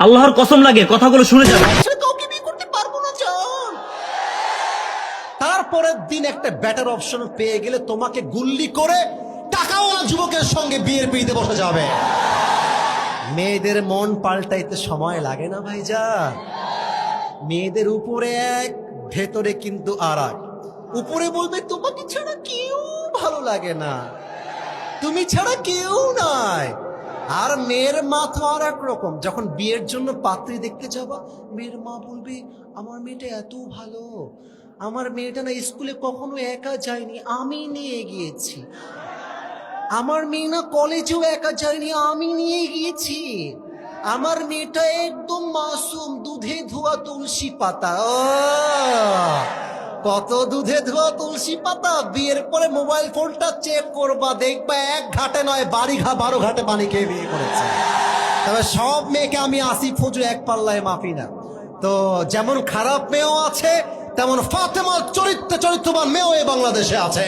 আল্লাহর কসম লাগে কথাগুলো শুনে যান। কাউকে বিয়ে করতে পারবো না জান। তারপরের দিন একটা বেটার অপশন পেয়ে গেলে তোমাকে গুল্লি করে টাকাওয়ালা যুবকের সঙ্গে বিয়ের পিড়িতে বসে যাবে। মেয়েদের মন পাল্টাইতে সময় লাগে না ভাইজান। মেয়েদের উপরে এক, ভেতরে কিন্তু আর এক। উপরে বলবে তোমাকে ছাড়া কেউ ভালো লাগে না, তুমি ছাড়া কেউ নাই। আর মেয়ের মা তো আর এক রকম। যখন বিয়ের জন্য পাত্রী দেখতে যাবা, মেয়ের মা বলবে আমার মেয়েটা এত ভালো, আমার মেয়েটা না স্কুলে কখনো একা যায়নি, আমি নিয়ে গিয়েছি। আমার মেয়ে না কলেজেও একা যায়নি, আমি নিয়ে গিয়েছি। আমার মেয়েটা একদম মাসুম, দুধে ধোয়া তুলসী পাতা। ও কত দুধে ধোয়া তুলসী পাতা। বিয়ের পরে মোবাইল ফোনটা চেক করবা, দেখবা এক ঘাটে নয় 12 ঘাটে পানি খেয়ে বিয়ে করেছে। তবে সব মেয়েকে আমি আসিফ ফজু এক পাল্লায় মাপি না। তো যেমন খারাপ মেয়েও আছে, তেমন ফাতেমা চরিত্রবান মেয়েও এই বাংলাদেশে আছে।